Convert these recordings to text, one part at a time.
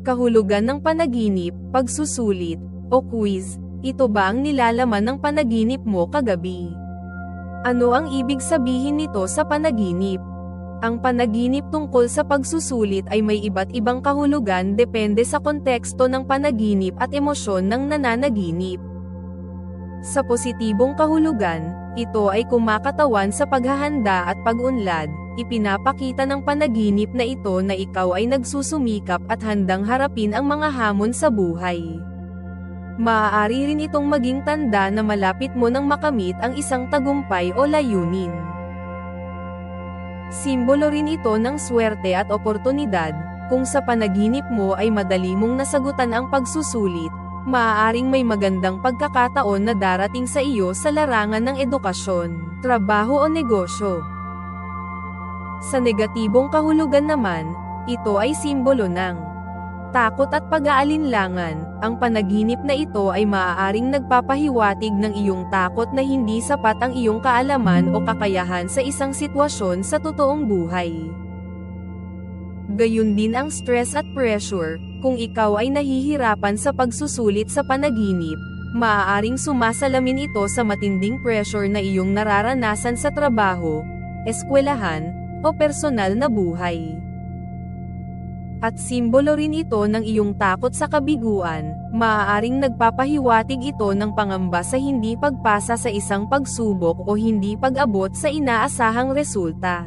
Kahulugan ng panaginip, pagsusulit, o quiz. Ito ba ang nilalaman ng panaginip mo kagabi? Ano ang ibig sabihin nito sa panaginip? Ang panaginip tungkol sa pagsusulit ay may iba't ibang kahulugan depende sa konteksto ng panaginip at emosyon ng nananaginip. Sa positibong kahulugan, ito ay kumakatawan sa paghahanda at pag-unlad. Ipinapakita ng panaginip na ito na ikaw ay nagsusumikap at handang harapin ang mga hamon sa buhay. Maaari rin itong maging tanda na malapit mo nang makamit ang isang tagumpay o layunin. Simbolo rin ito ng swerte at oportunidad. Kung sa panaginip mo ay madali mong nasagutan ang pagsusulit, maaaring may magandang pagkakataon na darating sa iyo sa larangan ng edukasyon, trabaho o negosyo. Sa negatibong kahulugan naman, ito ay simbolo ng takot at pag-aalinlangan. Ang panaginip na ito ay maaaring nagpapahiwatig ng iyong takot na hindi sapat ang iyong kaalaman o kakayahan sa isang sitwasyon sa totoong buhay. Gayun din ang stress at pressure. Kung ikaw ay nahihirapan sa pagsusulit sa panaginip, maaaring sumasalamin ito sa matinding pressure na iyong nararanasan sa trabaho, eskwelahan, o personal na buhay. At simbolo rin ito ng iyong takot sa kabiguan. Maaaring nagpapahiwatig ito ng pangamba sa hindi pagpasa sa isang pagsubok o hindi pag-abot sa inaasahang resulta.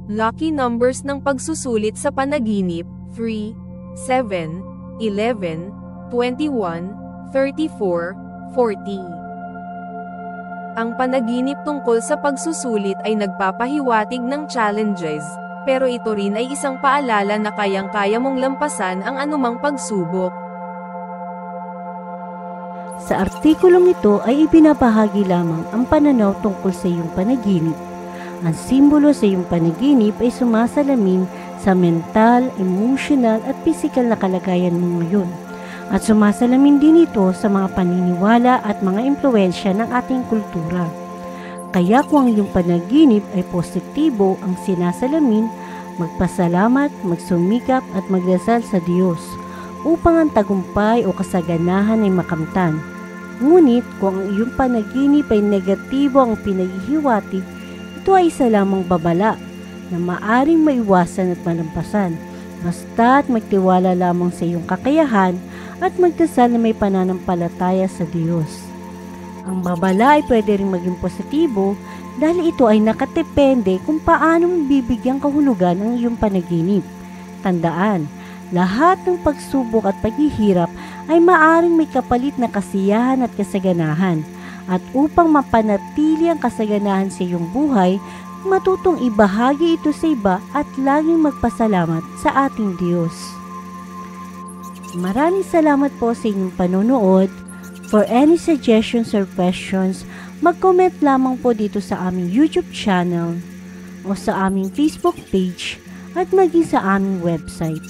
Lucky numbers ng pagsusulit sa panaginip: 3, 7, 11, 21, 34, 40. Ang panaginip tungkol sa pagsusulit ay nagpapahiwatig ng challenges, pero ito rin ay isang paalala na kayang-kaya mong lampasan ang anumang pagsubok. Sa artikulong ito ay ibinabahagi lamang ang pananaw tungkol sa iyong panaginip. Ang simbolo sa iyong panaginip ay sumasalamin sa mental, emotional at physical na kalagayan mo ngayon. At sumasalamin din ito sa mga paniniwala at mga impluwensya ng ating kultura. Kaya kung ang iyong panaginip ay positibo ang sinasalamin, magpasalamat, magsumikap at magdasal sa Diyos upang ang tagumpay o kasaganahan ay makamtan. Ngunit kung ang iyong panaginip ay negatibo ang pinaghihiwatig, ito ay isa lamang babala na maaring maiwasan at malampasan, basta't magtiwala lamang sa iyong kakayahan at magdasal na may pananampalataya sa Diyos. Ang babala ay pwede rin maging positibo dahil ito ay nakatepende kung paano bibigyan kahulugan ang iyong panaginip. Tandaan, lahat ng pagsubok at paghihirap ay maaring may kapalit na kasiyahan at kasaganahan. At upang mapanatili ang kasaganahan sa iyong buhay, matutong ibahagi ito sa iba at laging magpasalamat sa ating Diyos. Maraming salamat po sa inyong panonood. For any suggestions or questions, mag-comment lamang po dito sa aming YouTube channel o sa aming Facebook page at maging sa aming website.